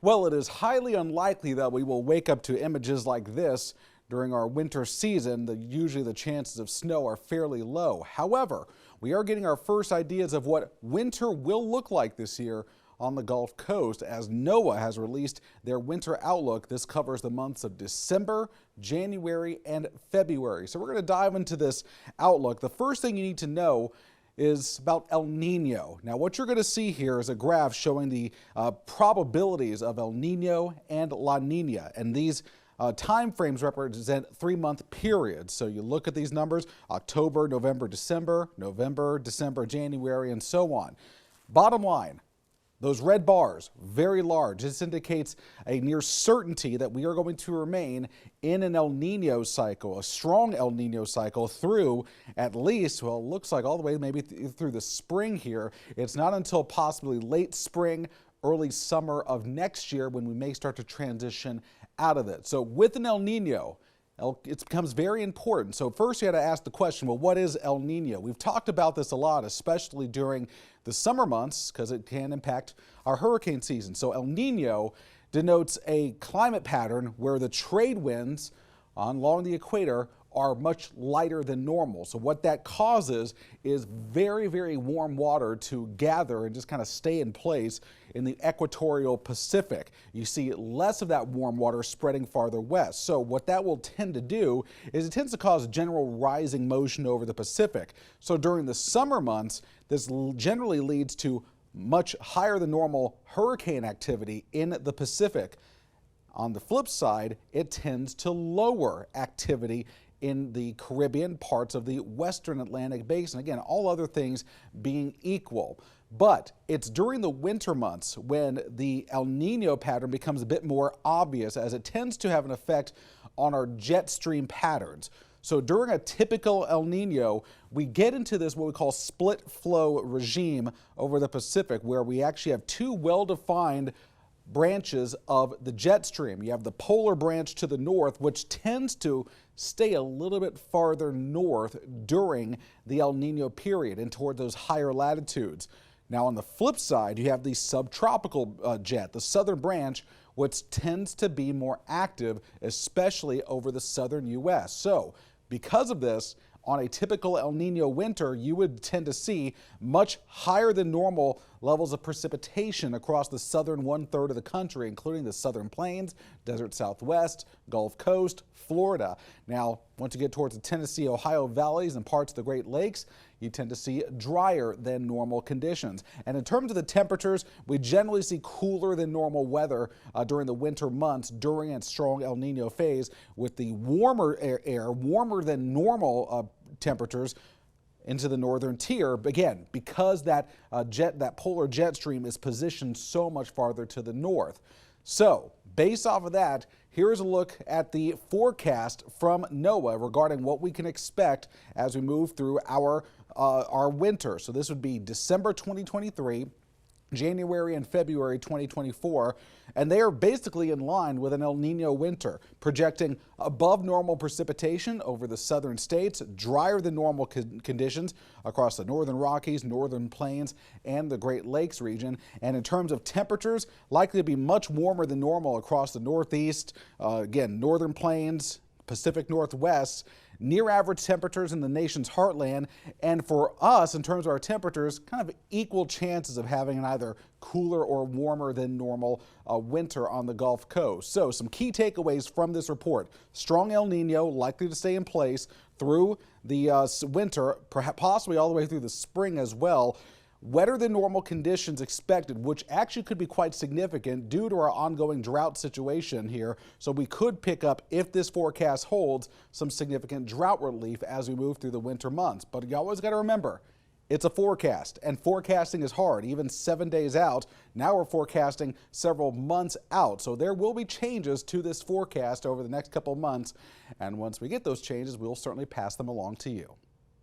Well, it is highly unlikely that we will wake up to images like this during our winter season. Usually the chances of snow are fairly low. However, we are getting our first ideas of what winter will look like this year on the Gulf Coast as NOAA has released their winter outlook. This covers the months of December, January, and February. So we're going to dive into this outlook. The first thing you need to know is about El Nino. Now, what you're going to see here is a graph showing the probabilities of El Nino and La Nina, and these time frames represent 3-month periods. So you look at these numbers: October, November, December, January, and so on. Bottom line, those red bars, very large. This indicates a near certainty that we are going to remain in an El Nino cycle, a strong El Nino cycle through at least, well, it looks like all the way maybe through the spring here. It's not until possibly late spring, early summer of next year when we may start to transition out of it. So with an El Nino, it becomes very important. So first you had to ask the question, well, what is El Nino? We've talked about this a lot, especially during the summer months, because it can impact our hurricane season. So El Nino denotes a climate pattern where the trade winds along the equator are much lighter than normal. So what that causes is very, very warm water to gather and just kind of stay in place in the equatorial Pacific. You see less of that warm water spreading farther west. So what that will tend to do is it tends to cause general rising motion over the Pacific. So during the summer months, this generally leads to much higher than normal hurricane activity in the Pacific. On the flip side, it tends to lower activity in the Caribbean, parts of the Western Atlantic Basin. Again, all other things being equal. But it's during the winter months when the El Nino pattern becomes a bit more obvious, as it tends to have an effect on our jet stream patterns. So during a typical El Nino, we get into this what we call split flow regime over the Pacific, where we actually have two well-defined branches of the jet stream. You have the polar branch to the north, which tends to stay a little bit farther north during the El Nino period and toward those higher latitudes. Now on the flip side, you have the subtropical jet, the southern branch, which tends to be more active, especially over the southern U.S. So because of this, on a typical El Nino winter, you would tend to see much higher than normal levels of precipitation across the southern 1/3 of the country, including the southern plains, desert southwest, Gulf Coast, Florida. Now, once you get towards the Tennessee, Ohio valleys and parts of the Great Lakes, you tend to see drier than normal conditions. And in terms of the temperatures, we generally see cooler than normal weather during the winter months during a strong El Nino phase, with the warmer air, warmer than normal temperatures into the northern tier, again, because that polar jet stream is positioned so much farther to the north. So based off of that, here's a look at the forecast from NOAA regarding what we can expect as we move through our winter. So this would be December 2023, January and February 2024, and they are basically in line with an El Nino winter, projecting above normal precipitation over the southern states, drier than normal conditions across the northern Rockies, northern plains, and the Great Lakes region. And in terms of temperatures, likely to be much warmer than normal across the northeast, again, northern plains, Pacific Northwest, near average temperatures in the nation's heartland, and for us, in terms of our temperatures, kind of equal chances of having an either cooler or warmer than normal winter on the Gulf Coast. So some key takeaways from this report: strong El Nino likely to stay in place through the winter, perhaps possibly all the way through the spring as well. Wetter than normal conditions expected, which actually could be quite significant due to our ongoing drought situation here. So we could pick up, if this forecast holds, some significant drought relief as we move through the winter months. But you always got to remember, it's a forecast, and forecasting is hard, even 7 days out. Now we're forecasting several months out. So there will be changes to this forecast over the next couple months. And once we get those changes, we'll certainly pass them along to you.